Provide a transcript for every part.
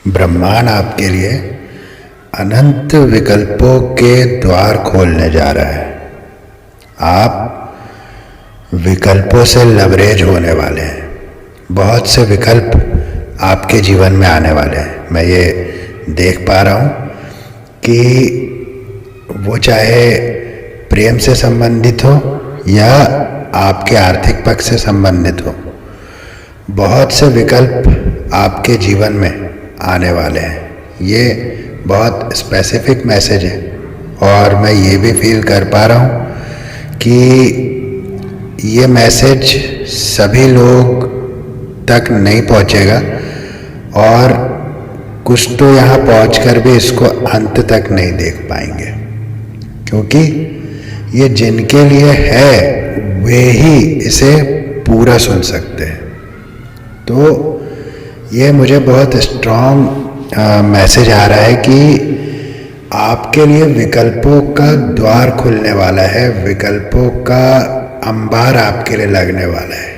ब्रह्मांड आपके लिए अनंत विकल्पों के द्वार खोलने जा रहा है। आप विकल्पों से लवरेज होने वाले हैं। बहुत से विकल्प आपके जीवन में आने वाले हैं। मैं ये देख पा रहा हूँ कि वो चाहे प्रेम से संबंधित हो या आपके आर्थिक पक्ष से संबंधित हो, बहुत से विकल्प आपके जीवन में आने वाले हैं। ये बहुत स्पेसिफिक मैसेज है और मैं ये भी फील कर पा रहा हूँ कि ये मैसेज सभी लोग तक नहीं पहुँचेगा और कुछ तो यहाँ पहुँचकर भी इसको अंत तक नहीं देख पाएंगे, क्योंकि ये जिनके लिए है वे ही इसे पूरा सुन सकते हैं। तो ये मुझे बहुत स्ट्रॉन्ग मैसेज आ रहा है कि आपके लिए विकल्पों का द्वार खुलने वाला है, विकल्पों का अंबार आपके लिए लगने वाला है।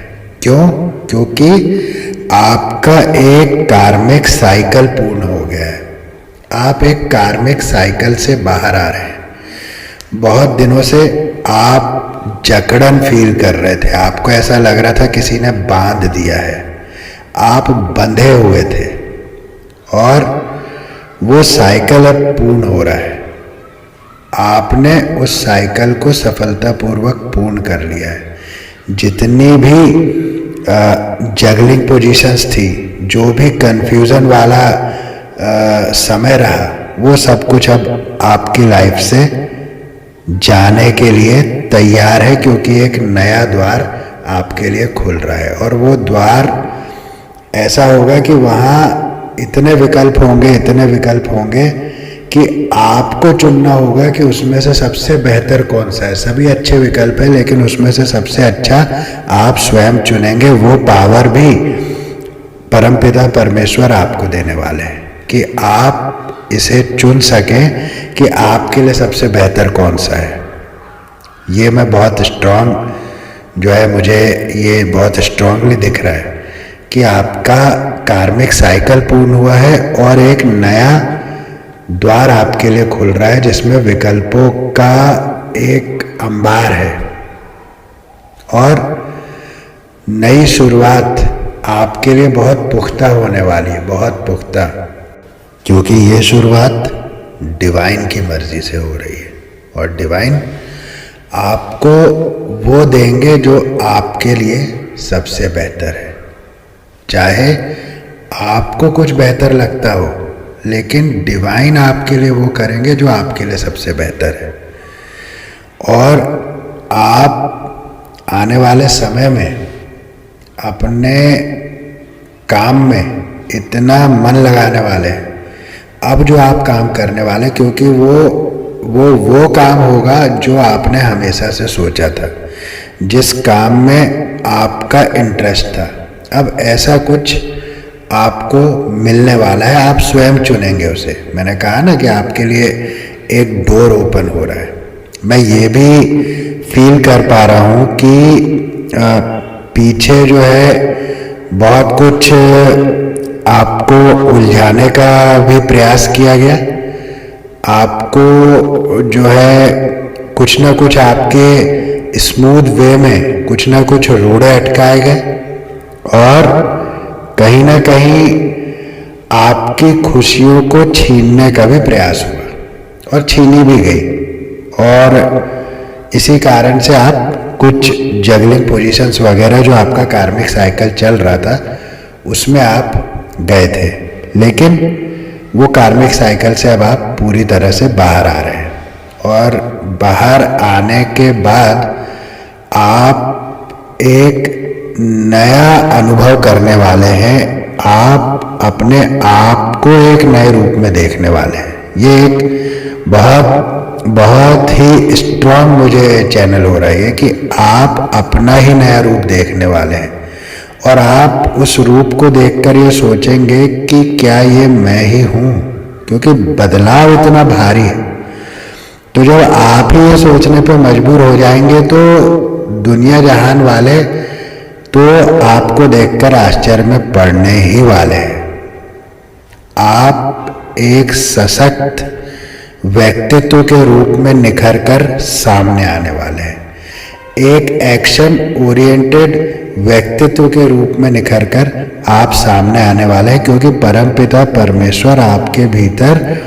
क्यों? क्योंकि आपका एक कार्मिक साइकिल पूर्ण हो गया है। आप एक कार्मिक साइकिल से बाहर आ रहे हैं। बहुत दिनों से आप जकड़न फील कर रहे थे, आपको ऐसा लग रहा था किसी ने बांध दिया है, आप बंधे हुए थे और वो साइकिल अब पूर्ण हो रहा है। आपने उस साइकिल को सफलतापूर्वक पूर्ण कर लिया है। जितनी भी जगलिंग पोजीशंस थी, जो भी कंफ्यूजन वाला समय रहा, वो सब कुछ अब आपकी लाइफ से जाने के लिए तैयार है, क्योंकि एक नया द्वार आपके लिए खुल रहा है। और वो द्वार ऐसा होगा कि वहाँ इतने विकल्प होंगे कि आपको चुनना होगा कि उसमें से सबसे बेहतर कौन सा है। सभी अच्छे विकल्प है, लेकिन उसमें से सबसे अच्छा आप स्वयं चुनेंगे। वो पावर भी परमपिता परमेश्वर आपको देने वाले हैं कि आप इसे चुन सकें कि आपके लिए सबसे बेहतर कौन सा है। ये मैं बहुत स्ट्रांग जो है, मुझे ये बहुत स्ट्रांगली दिख रहा है कि आपका कार्मिक साइकिल पूर्ण हुआ है और एक नया द्वार आपके लिए खुल रहा है, जिसमें विकल्पों का एक अंबार है और नई शुरुआत आपके लिए बहुत पुख्ता होने वाली है, बहुत पुख्ता, क्योंकि ये शुरुआत डिवाइन की मर्जी से हो रही है। और डिवाइन आपको वो देंगे जो आपके लिए सबसे बेहतर है। चाहे आपको कुछ बेहतर लगता हो, लेकिन डिवाइन आपके लिए वो करेंगे जो आपके लिए सबसे बेहतर है। और आप आने वाले समय में अपने काम में इतना मन लगाने वाले हैं, अब जो आप काम करने वाले, क्योंकि वो काम होगा जो आपने हमेशा से सोचा था, जिस काम में आपका इंटरेस्ट था। अब ऐसा कुछ आपको मिलने वाला है, आप स्वयं चुनेंगे उसे। मैंने कहा ना कि आपके लिए एक डोर ओपन हो रहा है। मैं ये भी फील कर पा रहा हूँ कि पीछे जो है बहुत कुछ आपको उलझाने का भी प्रयास किया गया। आपको जो है कुछ ना कुछ आपके स्मूथ वे में कुछ ना कुछ रोड़े अटकाए गए और कहीं ना कहीं आपकी खुशियों को छीनने का भी प्रयास हुआ और छीनी भी गई। और इसी कारण से आप कुछ जगलिंग पोजीशंस वगैरह, जो आपका कार्मिक साइकिल चल रहा था, उसमें आप गए थे, लेकिन वो कार्मिक साइकिल से अब आप पूरी तरह से बाहर आ रहे हैं। और बाहर आने के बाद आप एक नया अनुभव करने वाले हैं। आप अपने आप को एक नए रूप में देखने वाले हैं। ये एक बहुत ही स्ट्रांग मुझे चैनल हो रहा है कि आप अपना ही नया रूप देखने वाले हैं और आप उस रूप को देखकर ये सोचेंगे कि क्या ये मैं ही हूँ, क्योंकि बदलाव इतना भारी है। तो जब आप ही ये सोचने पे मजबूर हो जाएंगे तो दुनिया जहान वाले तो आपको देखकर आश्चर्य में पड़ने ही वाले हैं। आप एक सशक्त व्यक्तित्व के रूप में निखर कर सामने आने वाले हैं, एक एक्शन ओरिएंटेड व्यक्तित्व के रूप में निखर कर आप सामने आने वाले हैं, क्योंकि परमपिता परमेश्वर आपके भीतर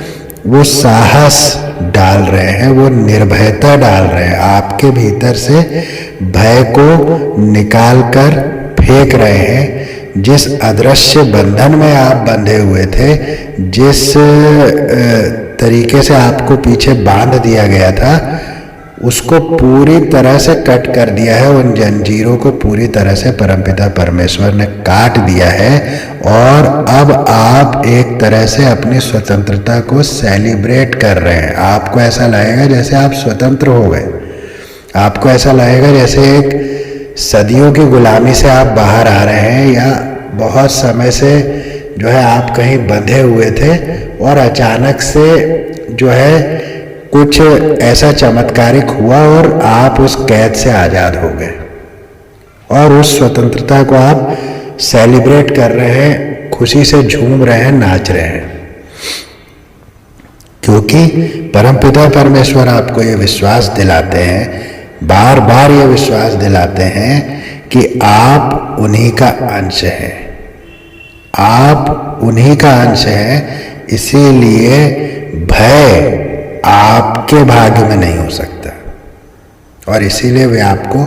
वो साहस डाल रहे हैं, वो निर्भयता डाल रहे हैं, आपके भीतर से भय को निकाल कर फेंक रहे हैं। जिस अदृश्य बंधन में आप बंधे हुए थे, जिस तरीके से आपको पीछे बांध दिया गया था, उसको पूरी तरह से कट कर दिया है। उन जंजीरों को पूरी तरह से परमपिता परमेश्वर ने काट दिया है और अब आप एक तरह से अपनी स्वतंत्रता को सेलिब्रेट कर रहे हैं। आपको ऐसा लगेगा जैसे आप स्वतंत्र हो गए, आपको ऐसा लगेगा जैसे एक सदियों की गुलामी से आप बाहर आ रहे हैं, या बहुत समय से जो है आप कहीं बंधे हुए थे और अचानक से जो है कुछ ऐसा चमत्कारिक हुआ और आप उस कैद से आजाद हो गए और उस स्वतंत्रता को आप सेलिब्रेट कर रहे हैं, खुशी से झूम रहे हैं, नाच रहे हैं, क्योंकि परमपिता परमेश्वर आपको ये विश्वास दिलाते हैं, बार बार ये विश्वास दिलाते हैं कि आप उन्हीं का अंश हैं, आप उन्हीं का अंश हैं। इसीलिए भय आपके भाग्य में नहीं हो सकता और इसीलिए वे आपको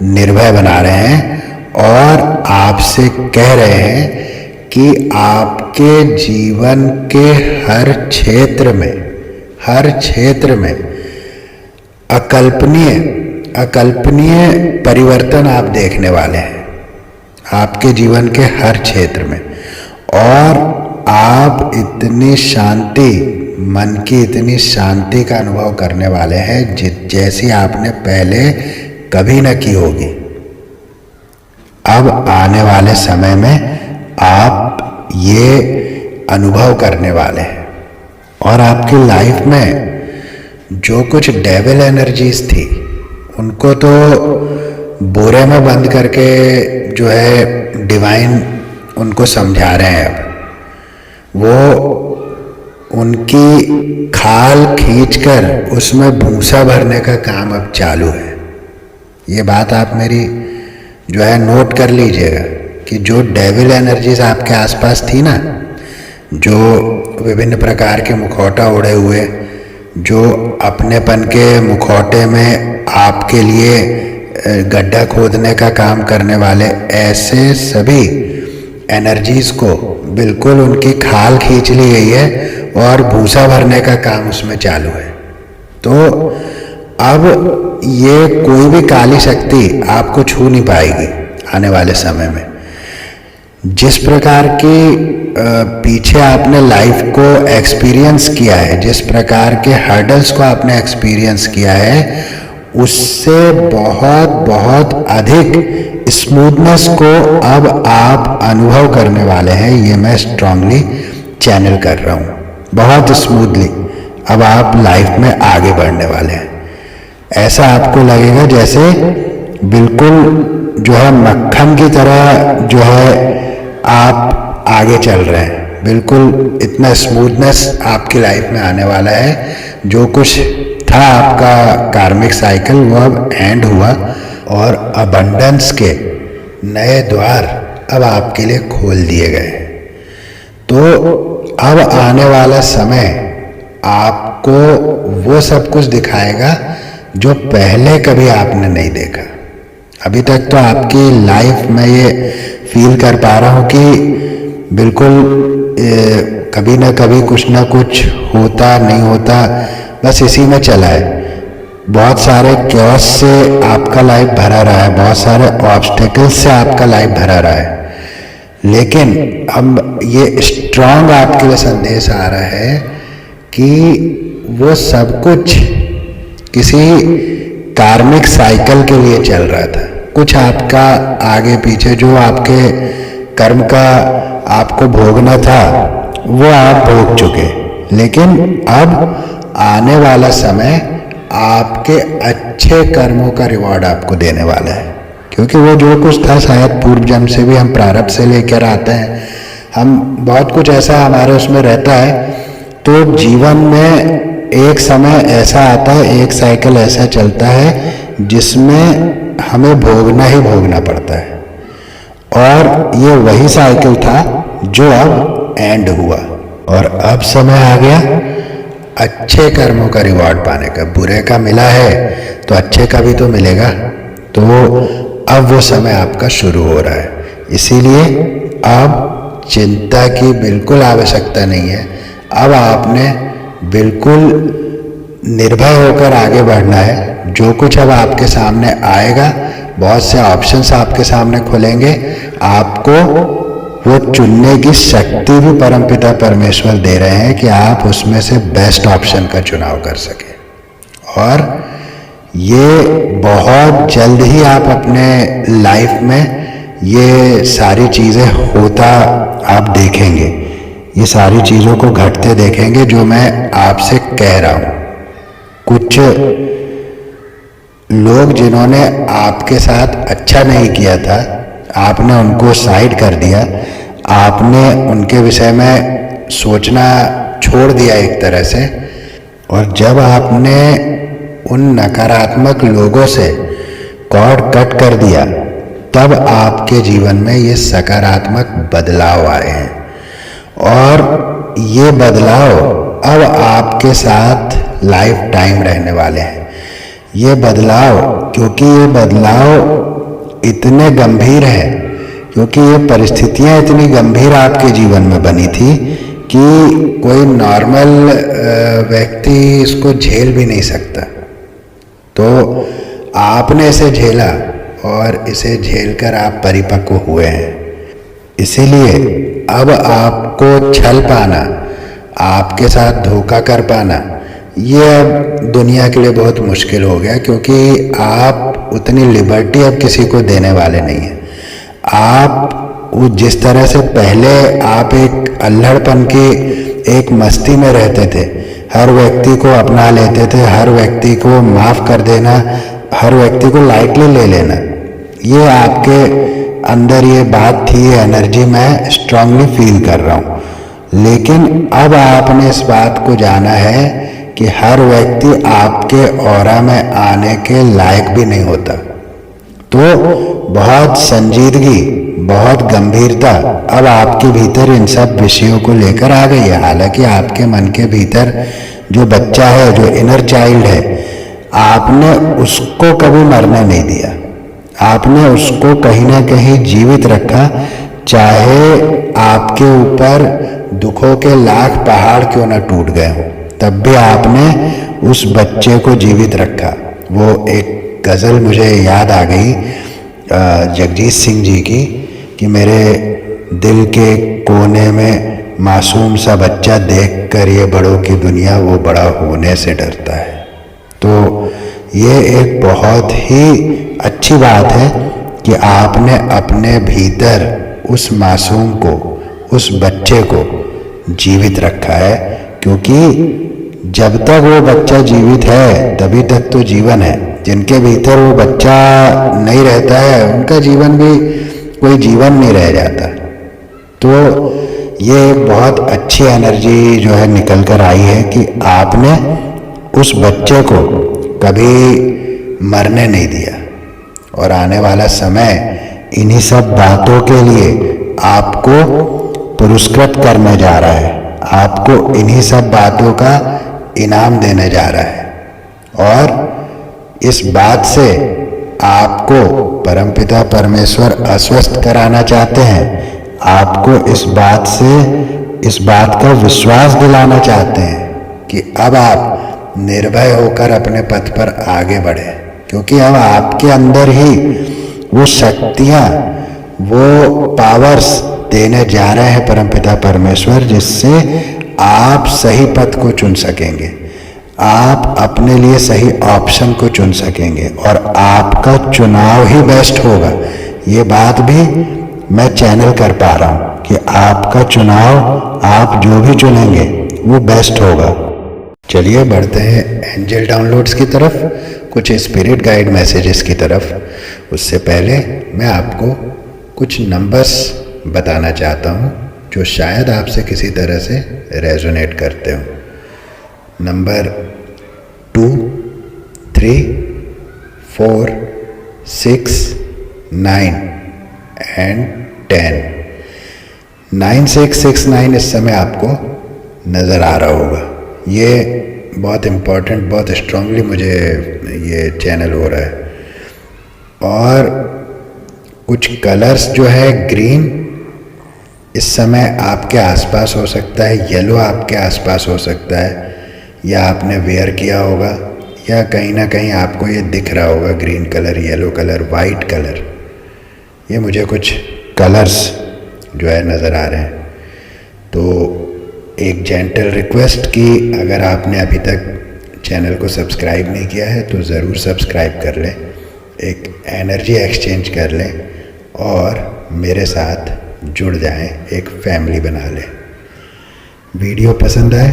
निर्भय बना रहे हैं और आपसे कह रहे हैं कि आपके जीवन के हर क्षेत्र में अकल्पनीय परिवर्तन आप देखने वाले हैं, आपके जीवन के हर क्षेत्र में। और आप इतनी शांति, मन की इतनी शांति का अनुभव करने वाले हैं जैसी आपने पहले कभी न की होगी। अब आने वाले समय में आप ये अनुभव करने वाले हैं और आपकी लाइफ में जो कुछ डेविल एनर्जीज थी उनको तो बोरे में बंद करके जो है डिवाइन उनको समझा रहे हैं। अब वो उनकी खाल खींचकर उसमें भूसा भरने का काम अब चालू है। ये बात आप मेरी जो है नोट कर लीजिएगा कि जो डेविल एनर्जीज आपके आसपास थी ना, जो विभिन्न प्रकार के मुखौटा ओढ़े हुए, जो अपनेपन के मुखौटे में आपके लिए गड्ढा खोदने का काम करने वाले, ऐसे सभी एनर्जीज को बिल्कुल उनकी खाल खींच ली गई है और भूसा भरने का काम उसमें चालू है। तो अब ये कोई भी काली शक्ति आपको छू नहीं पाएगी आने वाले समय में। जिस प्रकार की पीछे आपने लाइफ को एक्सपीरियंस किया है, जिस प्रकार के हर्डल्स को आपने एक्सपीरियंस किया है, उससे बहुत बहुत अधिक स्मूथनेस को अब आप अनुभव करने वाले हैं। ये मैं स्ट्रांगली चैनल कर रहा हूँ। बहुत स्मूथली अब आप लाइफ में आगे बढ़ने वाले हैं। ऐसा आपको लगेगा जैसे बिल्कुल जो है मक्खन की तरह जो है आप आगे चल रहे हैं। बिल्कुल इतना स्मूथनेस आपकी लाइफ में आने वाला है। जो कुछ था आपका कार्मिक साइकिल वो अब एंड हुआ और अबंडेंस के नए द्वार अब आपके लिए खोल दिए गए। तो अब आने वाला समय आपको वो सब कुछ दिखाएगा जो पहले कभी आपने नहीं देखा। अभी तक तो आपकी लाइफ में ये फील कर पा रहा हूँ कि बिल्कुल कभी ना कभी कुछ ना कुछ होता नहीं होता, बस इसी में चला है। बहुत सारे क्योस से आपका लाइफ भरा रहा है, बहुत सारे ऑब्स्टेकल्स से आपका लाइफ भरा रहा है, लेकिन अब ये स्ट्रांग आपके लिए संदेश आ रहा है कि वो सब कुछ किसी कार्मिक साइकिल के लिए चल रहा था। कुछ आपका आगे पीछे जो आपके कर्म का आपको भोगना था वो आप भोग चुके, लेकिन अब आने वाला समय आपके अच्छे कर्मों का रिवॉर्ड आपको देने वाला है। क्योंकि वो जो कुछ था शायद पूर्व जन्म से भी हम प्रारब्ध से लेकर आते हैं, हम बहुत कुछ ऐसा हमारे उसमें रहता है। तो जीवन में एक समय ऐसा आता है, एक साइकिल ऐसा चलता है जिसमें हमें भोगना ही भोगना पड़ता है। और ये वही साइकिल था जो अब एंड हुआ, और अब समय आ गया अच्छे कर्मों का रिवॉर्ड पाने का। बुरे का मिला है तो अच्छे का भी तो मिलेगा। तो अब वो समय आपका शुरू हो रहा है, इसीलिए अब चिंता की बिल्कुल आवश्यकता नहीं है। अब आपने बिल्कुल निर्भय होकर आगे बढ़ना है। जो कुछ अब आपके सामने आएगा, बहुत से ऑप्शंस आपके सामने खुलेंगे, आपको वो चुनने की शक्ति भी परमपिता परमेश्वर दे रहे हैं कि आप उसमें से बेस्ट ऑप्शन का चुनाव कर सकें। और ये बहुत जल्द ही आप अपने लाइफ में ये सारी चीज़ें होता आप देखेंगे, ये सारी चीज़ों को घटते देखेंगे जो मैं आपसे कह रहा हूँ। कुछ लोग जिन्होंने आपके साथ अच्छा नहीं किया था, आपने उनको साइड कर दिया, आपने उनके विषय में सोचना छोड़ दिया एक तरह से। और जब आपने उन नकारात्मक लोगों से कॉर्ड कट कर दिया, तब आपके जीवन में ये सकारात्मक बदलाव आए हैं। और ये बदलाव अब आपके साथ लाइफ टाइम रहने वाले हैं। ये बदलाव, क्योंकि ये बदलाव इतने गंभीर है, क्योंकि ये परिस्थितियां इतनी गंभीर आपके जीवन में बनी थी कि कोई नॉर्मल व्यक्ति इसको झेल भी नहीं सकता। तो आपने इसे झेला और इसे झेलकर आप परिपक्व हुए हैं। इसीलिए अब आपको छल पाना, आपके साथ धोखा कर पाना, ये अब दुनिया के लिए बहुत मुश्किल हो गया, क्योंकि आप उतनी लिबर्टी अब किसी को देने वाले नहीं हैं। आप जिस तरह से पहले आप एक अल्हड़पन की एक मस्ती में रहते थे, हर व्यक्ति को अपना लेते थे, हर व्यक्ति को माफ़ कर देना, हर व्यक्ति को लाइटली ले लेना, ये आपके अंदर ये बात थी, ये एनर्जी मैं स्ट्रांगली फील कर रहा हूँ। लेकिन अब आपने इस बात को जाना है कि हर व्यक्ति आपके ऑरा में आने के लायक भी नहीं होता। तो बहुत संजीदगी, बहुत गंभीरता अब आपके भीतर इन सब विषयों को लेकर आ गई है। हालांकि आपके मन के भीतर जो बच्चा है, जो इनर चाइल्ड है, आपने उसको कभी मरने नहीं दिया, आपने उसको कहीं ना कहीं जीवित रखा। चाहे आपके ऊपर दुखों के लाख पहाड़ क्यों ना टूट गए हों, तब भी आपने उस बच्चे को जीवित रखा। वो एक गज़ल मुझे याद आ गई जगजीत सिंह जी की कि मेरे दिल के कोने में मासूम सा बच्चा देखकर ये बड़ों की दुनिया वो बड़ा होने से डरता है। तो ये एक बहुत ही अच्छी बात है कि आपने अपने भीतर उस मासूम को, उस बच्चे को जीवित रखा है, क्योंकि जब तक वो बच्चा जीवित है तभी तक तो जीवन है। जिनके भीतर वो बच्चा नहीं रहता है, उनका जीवन भी कोई जीवन नहीं रह जाता। तो ये बहुत अच्छी एनर्जी जो है निकल कर आई है कि आपने उस बच्चे को कभी मरने नहीं दिया। और आने वाला समय इन्हीं सब बातों के लिए आपको पुरस्कृत करने जा रहा है, आपको इन्हीं सब बातों का इनाम देने जा रहा है। और इस बात से आपको परमपिता परमेश्वर आश्वस्त कराना चाहते हैं, आपको इस बात से, इस बात का विश्वास दिलाना चाहते हैं कि अब आप निर्भय होकर अपने पथ पर आगे बढ़े, क्योंकि अब आपके अंदर ही वो शक्तियाँ, वो पावर्स देने जा रहे हैं परमपिता परमेश्वर, जिससे आप सही पथ को चुन सकेंगे, आप अपने लिए सही ऑप्शन को चुन सकेंगे और आपका चुनाव ही बेस्ट होगा। ये बात भी मैं चैनल कर पा रहा हूँ कि आपका चुनाव, आप जो भी चुनेंगे वो बेस्ट होगा। चलिए बढ़ते हैं एंजल डाउनलोड्स की तरफ, कुछ स्पिरिट गाइड मैसेजेस की तरफ। उससे पहले मैं आपको कुछ नंबर्स बताना चाहता हूँ जो शायद आपसे किसी तरह से रेजोनेट करते हो। Number 2, 3, 4, 6, 9 and 10। 9669 इस समय आपको नज़र आ रहा होगा। ये बहुत इम्पोर्टेंट, बहुत स्ट्रांगली मुझे ये चैनल हो रहा है। और कुछ कलर्स जो है ग्रीन इस समय आपके आसपास हो सकता है, येलो आपके आसपास हो सकता है, या आपने वेयर किया होगा, या कहीं ना कहीं आपको ये दिख रहा होगा green colour, yellow colour, white colour. ये मुझे कुछ कलर्स जो है नज़र आ रहे हैं। तो एक जेंटल रिक्वेस्ट कि अगर आपने अभी तक चैनल को सब्सक्राइब नहीं किया है तो ज़रूर सब्सक्राइब कर लें, एक एनर्जी एक्सचेंज कर लें और मेरे साथ जुड़ जाएं, एक फैमिली बना लें। वीडियो पसंद आए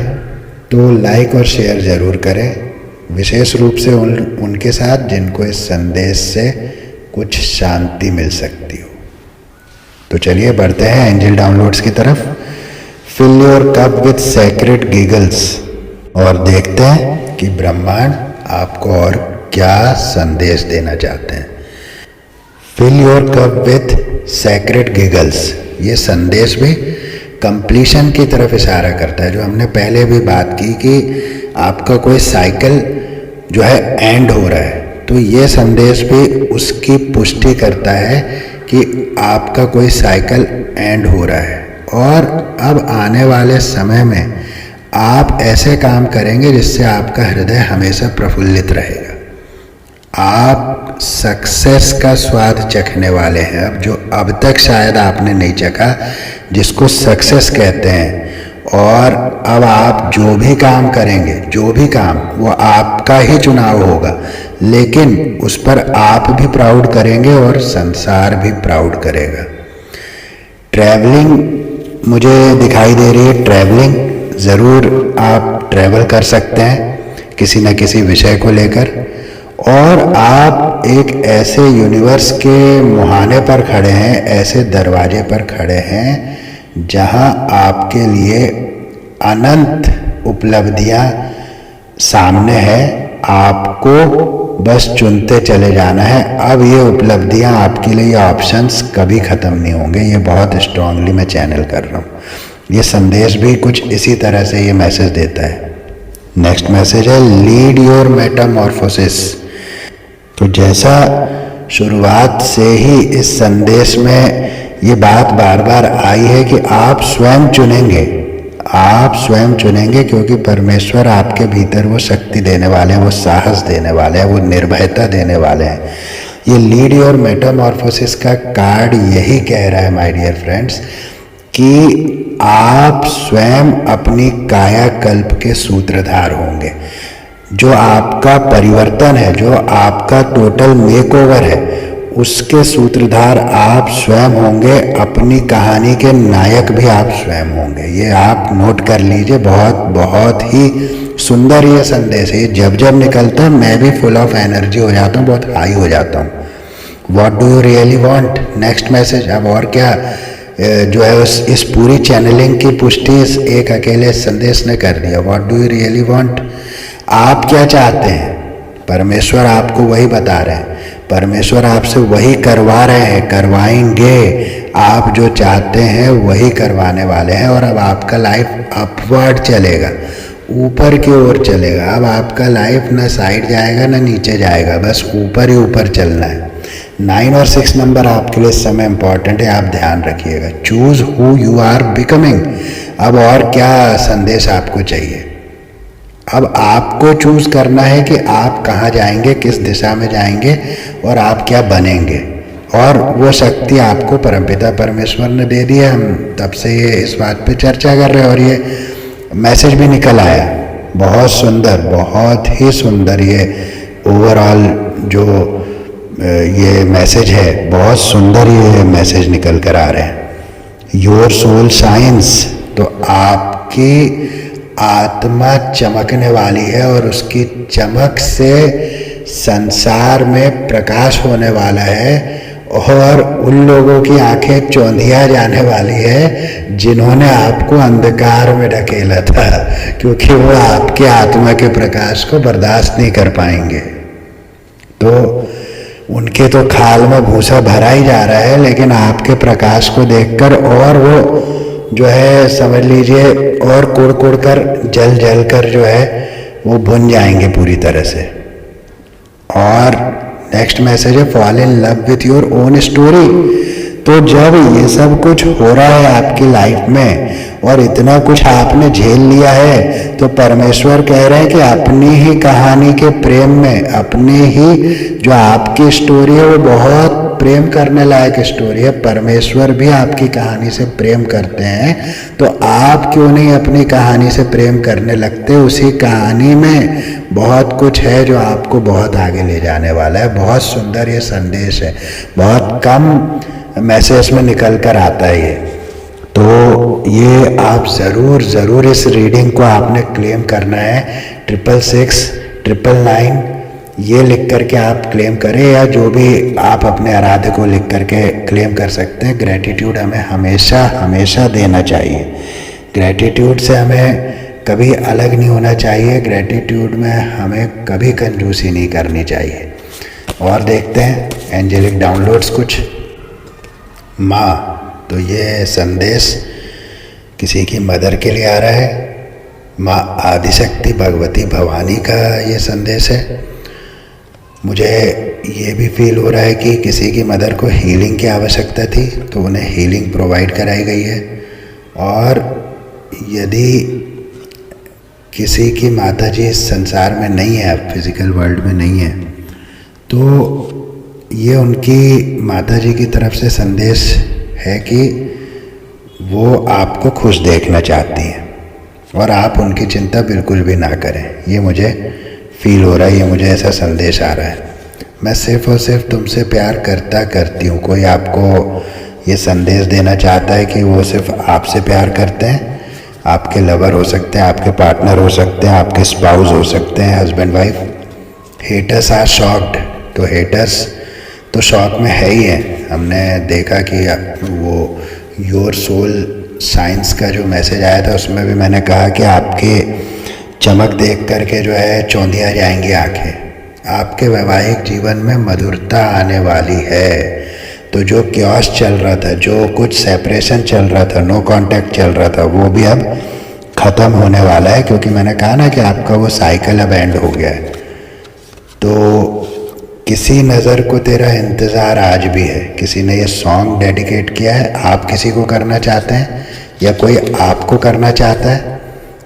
तो लाइक और शेयर ज़रूर करें, विशेष रूप से उनके साथ जिनको इस संदेश से कुछ शांति मिल सकती हो। तो चलिए बढ़ते हैं एंजल डाउनलोड्स की तरफ। Fill your cup with sacred giggles और देखते हैं कि ब्रह्मांड आपको और क्या संदेश देना चाहते हैं। Fill your cup with sacred giggles, ये संदेश भी कंप्लीशन की तरफ इशारा करता है। जो हमने पहले भी बात की कि आपका कोई साइकिल जो है एंड हो रहा है, तो ये संदेश भी उसकी पुष्टि करता है कि आपका कोई साइकिल एंड हो रहा है। और अब आने वाले समय में आप ऐसे काम करेंगे जिससे आपका हृदय हमेशा प्रफुल्लित रहेगा। आप सक्सेस का स्वाद चखने वाले हैं, अब जो अब तक शायद आपने नहीं चखा, जिसको सक्सेस कहते हैं। और अब आप जो भी काम करेंगे, जो भी काम, वो आपका ही चुनाव होगा, लेकिन उस पर आप भी प्राउड करेंगे और संसार भी प्राउड करेगा। ट्रैवलिंग मुझे दिखाई दे रही है, ट्रैवलिंग ज़रूर आप ट्रैवल कर सकते हैं किसी न किसी विषय को लेकर, और आप एक ऐसे यूनिवर्स के मुहाने पर खड़े हैं, ऐसे दरवाजे पर खड़े हैं जहां आपके लिए अनंत उपलब्धियां सामने है। आपको बस चुनते चले जाना है। अब ये उपलब्धियां आपके लिए, ऑप्शंस कभी ख़त्म नहीं होंगे। ये बहुत स्ट्रांगली मैं चैनल कर रहा हूँ। ये संदेश भी कुछ इसी तरह से ये मैसेज देता है। नेक्स्ट मैसेज है लीड योर मेटामॉर्फोसिस। तो जैसा शुरुआत से ही इस संदेश में ये बात बार बार आई है कि आप स्वयं चुनेंगे, आप स्वयं चुनेंगे, क्योंकि परमेश्वर आपके भीतर वो शक्ति देने वाले हैं, वो साहस देने वाले हैं, वो निर्भयता देने वाले हैं। ये लीड योर मेटामॉर्फोसिस का कार्ड यही कह रहा है माय डियर फ्रेंड्स कि आप स्वयं अपनी कायाकल्प के सूत्रधार होंगे। जो आपका परिवर्तन है, जो आपका टोटल मेकओवर है, उसके सूत्रधार आप स्वयं होंगे। अपनी कहानी के नायक भी आप स्वयं होंगे। ये आप नोट कर लीजिए। बहुत बहुत ही सुंदर ये संदेश है। जब जब निकलता है मैं भी फुल ऑफ एनर्जी हो जाता हूँ, बहुत हाई हो जाता हूँ। What do you really want? Next message. अब और क्या जो है इस पूरी चैनलिंग की पुष्टि इस एक अकेले संदेश ने कर दिया। What do you really want? आप क्या चाहते हैं? परमेश्वर आपको वही बता रहे हैं। परमेश्वर आपसे वही करवा रहे हैं, करवाएंगे। आप जो चाहते हैं वही करवाने वाले हैं। और अब आपका लाइफ अपवर्ड चलेगा, ऊपर की ओर चलेगा। अब आपका लाइफ ना साइड जाएगा ना नीचे जाएगा, बस ऊपर ही ऊपर चलना है। 9 और 6 नंबर आपके लिए इस समय इंपॉर्टेंट है, आप ध्यान रखिएगा। Choose who you are becoming. अब और क्या संदेश आपको चाहिए? अब आपको चूज करना है कि आप कहाँ जाएंगे, किस दिशा में जाएंगे और आप क्या बनेंगे। और वो शक्ति आपको परमपिता परमेश्वर ने दे दी है। हम तब से ये इस बात पे चर्चा कर रहे हैं और ये मैसेज भी निकल आया। बहुत सुंदर, बहुत ही सुंदर ये ओवरऑल जो ये मैसेज है, बहुत सुंदर ये मैसेज निकल कर आ रहे हैं। Your soul shines. तो आपकी आत्मा चमकने वाली है और उसकी चमक से संसार में प्रकाश होने वाला है। और उन लोगों की आंखें चौंधिया जाने वाली है जिन्होंने आपको अंधकार में ढकेला था, क्योंकि वो आपके आत्मा के प्रकाश को बर्दाश्त नहीं कर पाएंगे। तो उनके तो खाल में भूसा भरा ही जा रहा है, लेकिन आपके प्रकाश को देखकर और वो जो है समझ लीजिए और कुड़ कुड़ कर जल जल कर जो है वो भुन जाएंगे पूरी तरह से। और नेक्स्ट मैसेज है fall in love with your own story. तो जब ये सब कुछ हो रहा है आपकी लाइफ में और इतना कुछ आपने झेल लिया है, तो परमेश्वर कह रहे हैं कि अपनी ही कहानी के प्रेम में, अपनी ही जो आपकी स्टोरी है वो बहुत प्रेम करने लायक स्टोरी है। परमेश्वर भी आपकी कहानी से प्रेम करते हैं, तो आप क्यों नहीं अपनी कहानी से प्रेम करने लगते। उसी कहानी में बहुत कुछ है जो आपको बहुत आगे ले जाने वाला है। बहुत सुंदर ये संदेश है, बहुत कम मैसेज में निकल कर आता है ये। तो ये आप ज़रूर इस रीडिंग को आपने क्लेम करना है। 666 999 ये लिख करके आप क्लेम करें, या जो भी आप अपने आराध्य को लिख करके क्लेम कर सकते हैं। ग्रैटिट्यूड हमें हमेशा देना चाहिए। ग्रैटिट्यूड से हमें कभी अलग नहीं होना चाहिए। ग्रैटिट्यूड में हमें कभी कंजूसी नहीं करनी चाहिए। और देखते हैं एंजेलिक डाउनलोड्स कुछ। माँ, तो ये संदेश किसी की मदर के लिए आ रहा है। माँ आदिशक्ति भगवती भवानी का ये संदेश है। मुझे ये भी फील हो रहा है कि किसी की मदर को हीलिंग की आवश्यकता थी, तो उन्हें हीलिंग प्रोवाइड कराई गई है। और यदि किसी की माता जी इस संसार में नहीं है, फिजिकल वर्ल्ड में नहीं है, तो ये उनकी माता जी की तरफ से संदेश है कि वो आपको खुश देखना चाहती हैं और आप उनकी चिंता बिल्कुल भी ना करें। ये मुझे फील हो रहा है, ये मुझे ऐसा संदेश आ रहा है। मैं सिर्फ और सिर्फ तुमसे प्यार करती हूँ। कोई आपको ये संदेश देना चाहता है कि वो सिर्फ आपसे प्यार करते हैं। आपके लवर हो सकते हैं, आपके पार्टनर हो सकते हैं, आपके स्पाउस हो सकते हैं, husband wife. Haters are shocked. तो हेटर्स तो शॉक में है ही है। हमने देखा कि वो योर सोल साइंस का जो मैसेज आया था उसमें भी मैंने कहा कि आपके चमक देख करके जो है चौंधिया जाएंगी आंखें। आपके वैवाहिक जीवन में मधुरता आने वाली है। तो जो क्योस चल रहा था, जो कुछ सेपरेशन चल रहा था, नो कांटेक्ट चल रहा था, वो भी अब ख़त्म होने वाला है, क्योंकि मैंने कहा ना कि आपका वो साइकिल अब एंड हो गया है। तो किसी नज़र को तेरा इंतज़ार आज भी है। किसी ने ये सॉन्ग डेडिकेट किया है। आप किसी को करना चाहते हैं या कोई आपको करना चाहता है।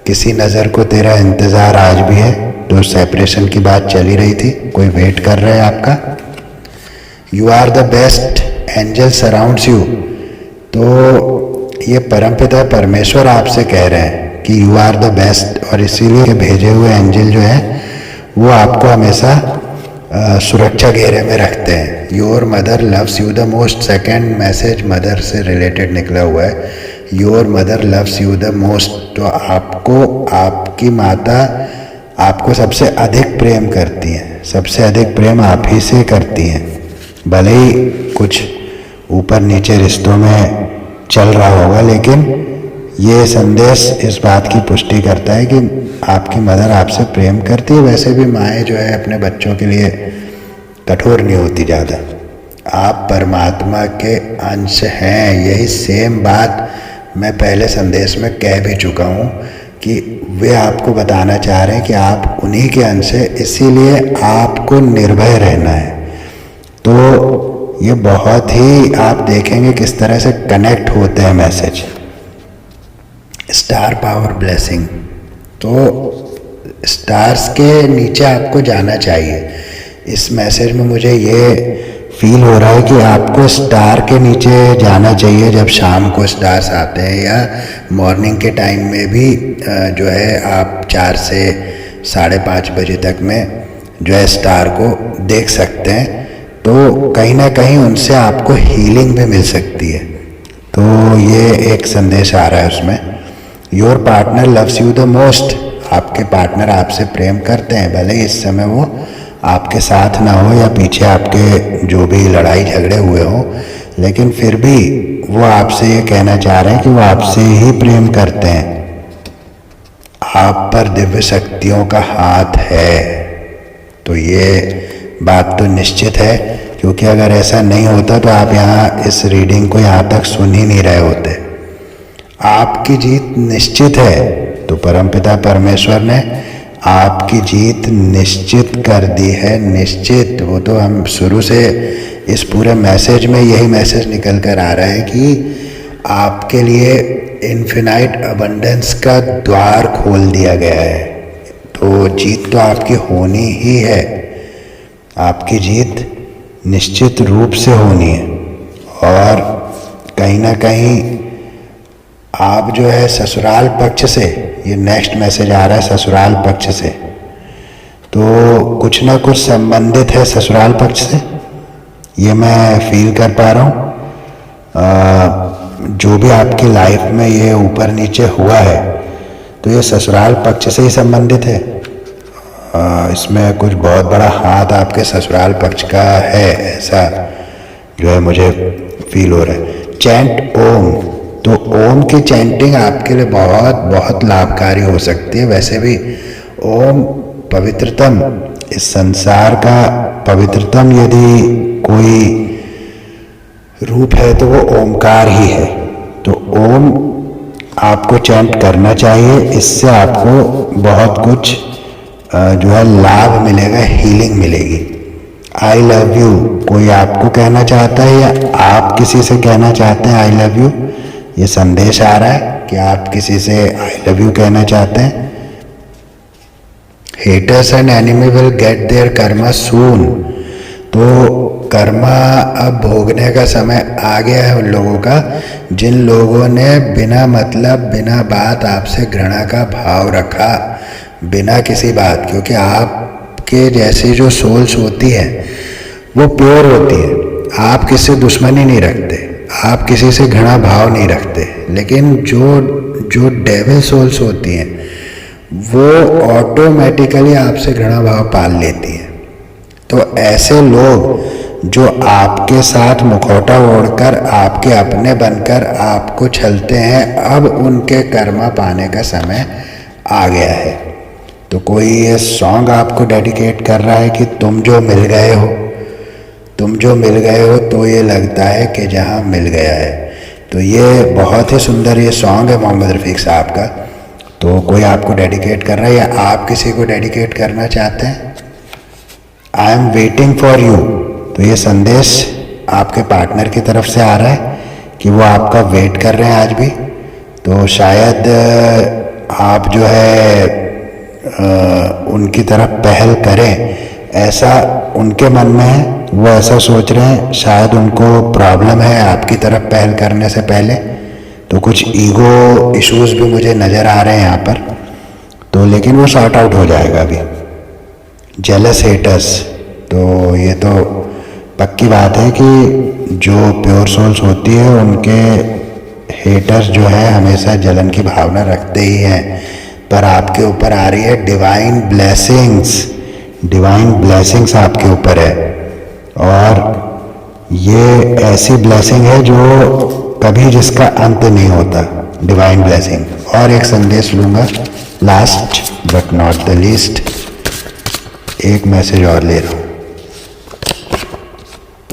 किसी नज़र को तेरा इंतज़ार आज भी है। तो सेपरेशन की बात चली रही थी, कोई वेट कर रहा है आपका। You are the best, angel surrounds you. तो ये परमपिता परमेश्वर आपसे कह रहे हैं कि यू आर द बेस्ट, और इसीलिए भेजे हुए एंजल जो है वो आपको हमेशा सुरक्षा घेरे में रखते हैं। Your mother loves you the most. Second message mother से रिलेटेड निकला हुआ है। Your mother loves you the most. तो आपको आपकी माता आपको सबसे अधिक प्रेम करती हैं। सबसे अधिक प्रेम आप ही से करती हैं। भले ही कुछ ऊपर नीचे रिश्तों में चल रहा होगा, लेकिन ये संदेश इस बात की पुष्टि करता है कि आपकी मदर आपसे प्रेम करती है। वैसे भी माएँ जो है अपने बच्चों के लिए कठोर नहीं होती ज़्यादा। आप परमात्मा के अंश हैं। यही सेम बात मैं पहले संदेश में कह भी चुका हूँ कि वे आपको बताना चाह रहे हैं कि आप उन्हीं के अंश हैं, इसीलिए आपको निर्भय रहना है। तो ये बहुत ही आप देखेंगे किस तरह से कनेक्ट होते हैं मैसेज। Star power blessing. तो स्टार्स के नीचे आपको जाना चाहिए। इस मैसेज में मुझे ये फील हो रहा है कि आपको स्टार के नीचे जाना चाहिए। जब शाम को स्टार्स आते हैं या मॉर्निंग के टाइम में भी जो है आप 4 से 5:30 बजे तक में जो है स्टार को देख सकते हैं। तो कहीं ना कहीं उनसे आपको हीलिंग भी मिल सकती है। तो ये एक संदेश आ रहा है उसमें। Your partner loves you the most. आपके पार्टनर आपसे प्रेम करते हैं, भले ही इस समय वो आपके साथ ना हो या पीछे आपके जो भी लड़ाई झगड़े हुए हों, लेकिन फिर भी वो आपसे ये कहना चाह रहे हैं कि वो आपसे ही प्रेम करते हैं। आप पर दिव्य शक्तियों का हाथ है। तो ये बात तो निश्चित है, क्योंकि अगर ऐसा नहीं होता तो आप यहाँ इस रीडिंग को यहाँ तक सुन ही नहीं रहे होते। आपकी जीत निश्चित है। तो परमपिता परमेश्वर ने आपकी जीत निश्चित कर दी है, निश्चित। वो तो हम शुरू से इस पूरे मैसेज में यही मैसेज निकल कर आ रहा है कि आपके लिए इन्फिनाइट अबंडेंस का द्वार खोल दिया गया है। तो जीत तो आपकी होनी ही है, आपकी जीत निश्चित रूप से होनी है। और कहीं ना कहीं आप जो है ससुराल पक्ष से, ये नेक्स्ट मैसेज आ रहा है ससुराल पक्ष से, तो कुछ ना कुछ संबंधित है ससुराल पक्ष से, ये मैं फील कर पा रहा हूँ। जो भी आपकी लाइफ में ये ऊपर नीचे हुआ है तो ये ससुराल पक्ष से ही संबंधित है। इसमें कुछ बहुत बड़ा हाथ आपके ससुराल पक्ष का है, ऐसा जो है मुझे फील हो रहा है। चैंट ओम, तो ओम की चैंटिंग आपके लिए बहुत बहुत लाभकारी हो सकती है। वैसे भी ओम पवित्रतम, इस संसार का पवित्रतम यदि कोई रूप है तो वो ओमकार ही है। तो ओम आपको चैंट करना चाहिए, इससे आपको बहुत कुछ जो है लाभ मिलेगा, हीलिंग मिलेगी। आई लव यू कोई आपको कहना चाहता है या आप किसी से कहना चाहते हैं आई लव यू, ये संदेश आ रहा है कि आप किसी से आई लव यू कहना चाहते हैं। Haters and enemy will get their karma soon, तो कर्मा अब भोगने का समय आ गया है उन लोगों का जिन लोगों ने बिना मतलब बिना बात आपसे घृणा का भाव रखा, बिना किसी बात। क्योंकि आपके जैसी जो सोल्स होती है वो प्योर होती है, आप किसी से दुश्मनी नहीं रखते, आप किसी से घृणा भाव नहीं रखते। लेकिन जो डेविल सोल्स होती हैं वो ऑटोमेटिकली आपसे घृणा भाव पाल लेती हैं। तो ऐसे लोग जो आपके साथ मुखौटा ओढ़कर आपके अपने बनकर आपको छलते हैं, अब उनके कर्मा पाने का समय आ गया है। तो कोई ये सॉन्ग आपको डेडिकेट कर रहा है कि तुम जो मिल गए हो, तुम जो मिल गए हो तो ये लगता है कि जहाँ मिल गया है। तो ये बहुत ही सुंदर ये सॉन्ग है मोहम्मद रफ़ीक साहब का। तो कोई आपको डेडिकेट कर रहा है या आप किसी को डेडिकेट करना चाहते हैं? I am waiting for you, तो ये संदेश आपके पार्टनर की तरफ से आ रहा है कि वो आपका वेट कर रहे हैं आज भी। तो शायद आप जो है उनकी तरफ पहल करें, ऐसा उनके मन में है, वो ऐसा सोच रहे हैं। शायद उनको प्रॉब्लम है आपकी तरफ पहल करने से पहले, तो कुछ ईगो इश्यूज भी मुझे नज़र आ रहे हैं यहाँ पर। तो लेकिन वो सॉर्ट आउट हो जाएगा अभी। जेलस हेटर्स, तो ये तो पक्की बात है कि जो प्योर सोल्स होती है उनके हेटर्स जो है हमेशा जलन की भावना रखते ही हैं। पर आपके ऊपर आ रही है डिवाइन ब्लेसिंग्स, डिवाइन ब्लेसिंग्स आपके ऊपर है। और ये ऐसी ब्लेसिंग है जो कभी जिसका अंत नहीं होता, डिवाइन ब्लेसिंग। और एक संदेश लूँगा last but not the least, एक मैसेज और ले रहा हूँ।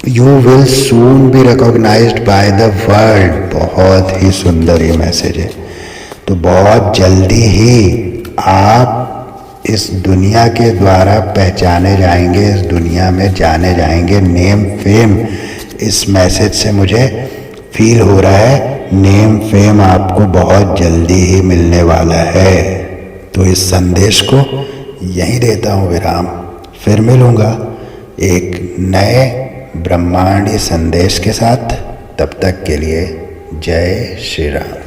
You will soon be recognised by the world, बहुत ही सुंदर ये मैसेज है। तो बहुत जल्दी ही आप इस दुनिया के द्वारा पहचाने जाएंगे, इस दुनिया में जाने जाएंगे। नेम फेम इस मैसेज से मुझे फील हो रहा है, नेम फेम आपको बहुत जल्दी ही मिलने वाला है। तो इस संदेश को यहीं देता हूँ विराम, फिर मिलूँगा एक नए ब्रह्मांडीय संदेश के साथ। तब तक के लिए जय श्री राम।